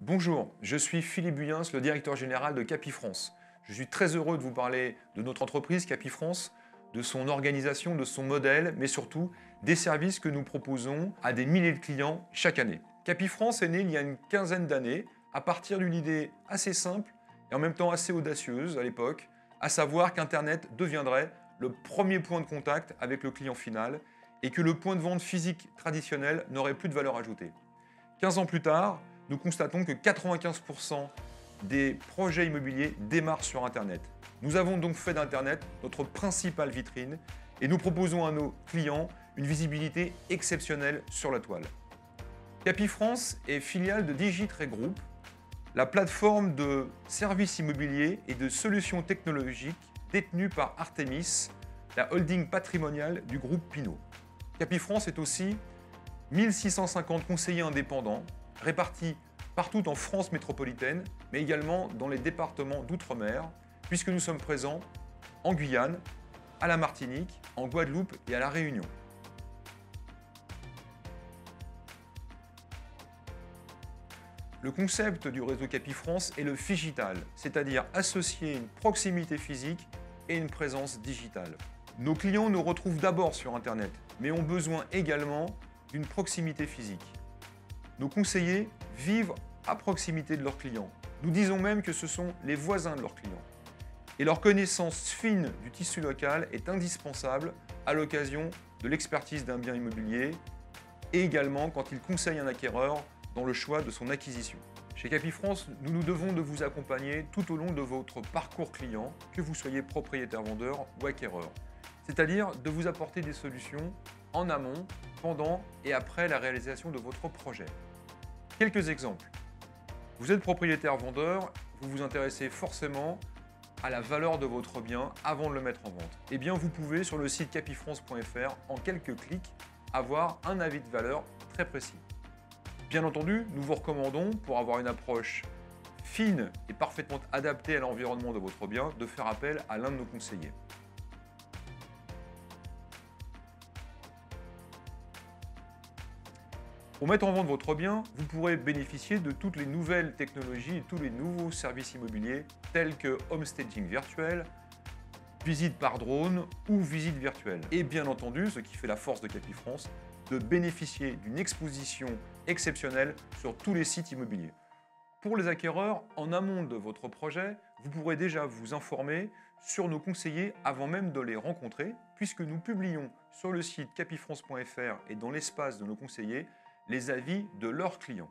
Bonjour, je suis Philippe Buyens, le directeur général de Capifrance. Je suis très heureux de vous parler de notre entreprise Capifrance, de son organisation, de son modèle, mais surtout des services que nous proposons à des milliers de clients chaque année. Capifrance est né il y a une quinzaine d'années à partir d'une idée assez simple et en même temps assez audacieuse à l'époque, à savoir qu'Internet deviendrait le premier point de contact avec le client final et que le point de vente physique traditionnel n'aurait plus de valeur ajoutée. 15 ans plus tard, nous constatons que 95% des projets immobiliers démarrent sur Internet. Nous avons donc fait d'Internet notre principale vitrine et nous proposons à nos clients une visibilité exceptionnelle sur la toile. Capifrance est filiale de Digitree Group, la plateforme de services immobiliers et de solutions technologiques détenue par Artemis, la holding patrimoniale du groupe Pinot. Capifrance est aussi 1650 conseillers indépendants répartis partout en France métropolitaine, mais également dans les départements d'outre-mer, puisque nous sommes présents en Guyane, à la Martinique, en Guadeloupe et à la Réunion. Le concept du réseau Capifrance est le phygital, c'est-à-dire associer une proximité physique et une présence digitale. Nos clients nous retrouvent d'abord sur Internet, mais ont besoin également d'une proximité physique. Nos conseillers vivent à proximité de leurs clients. Nous disons même que ce sont les voisins de leurs clients. Et leur connaissance fine du tissu local est indispensable à l'occasion de l'expertise d'un bien immobilier et également quand ils conseillent un acquéreur dans le choix de son acquisition. Chez Capifrance, nous nous devons de vous accompagner tout au long de votre parcours client, que vous soyez propriétaire-vendeur ou acquéreur. C'est-à-dire de vous apporter des solutions en amont, pendant et après la réalisation de votre projet. Quelques exemples. Vous êtes propriétaire-vendeur, vous vous intéressez forcément à la valeur de votre bien avant de le mettre en vente. Eh bien, vous pouvez sur le site capifrance.fr, en quelques clics, avoir un avis de valeur très précis. Bien entendu, nous vous recommandons, pour avoir une approche fine et parfaitement adaptée à l'environnement de votre bien, de faire appel à l'un de nos conseillers. Pour mettre en vente votre bien, vous pourrez bénéficier de toutes les nouvelles technologies et tous les nouveaux services immobiliers tels que homestaging virtuel, visite par drone ou visite virtuelle. Et bien entendu, ce qui fait la force de Capifrance, de bénéficier d'une exposition exceptionnelle sur tous les sites immobiliers. Pour les acquéreurs, en amont de votre projet, vous pourrez déjà vous informer sur nos conseillers avant même de les rencontrer, puisque nous publions sur le site capifrance.fr et dans l'espace de nos conseillers les avis de leurs clients.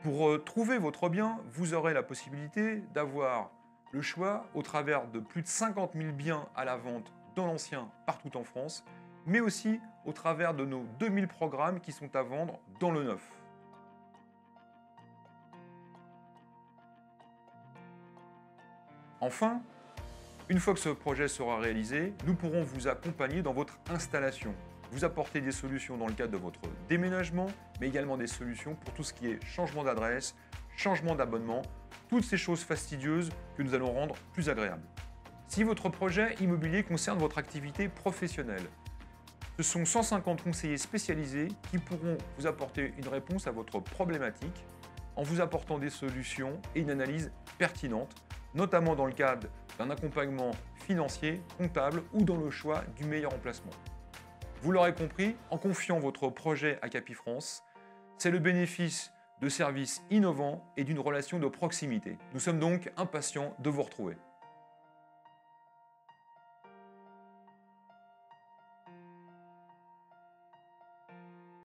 Pour trouver votre bien, vous aurez la possibilité d'avoir le choix au travers de plus de 50 000 biens à la vente dans l'ancien partout en France, mais aussi au travers de nos 2000 programmes qui sont à vendre dans le neuf. Enfin, une fois que ce projet sera réalisé, nous pourrons vous accompagner dans votre installation, vous apporter des solutions dans le cadre de votre déménagement, mais également des solutions pour tout ce qui est changement d'adresse, changement d'abonnement, toutes ces choses fastidieuses que nous allons rendre plus agréables. Si votre projet immobilier concerne votre activité professionnelle, ce sont 150 conseillers spécialisés qui pourront vous apporter une réponse à votre problématique en vous apportant des solutions et une analyse pertinente, notamment dans le cadre d'un accompagnement financier, comptable ou dans le choix du meilleur emplacement. Vous l'aurez compris, en confiant votre projet à Capifrance, c'est le bénéfice de services innovants et d'une relation de proximité. Nous sommes donc impatients de vous retrouver.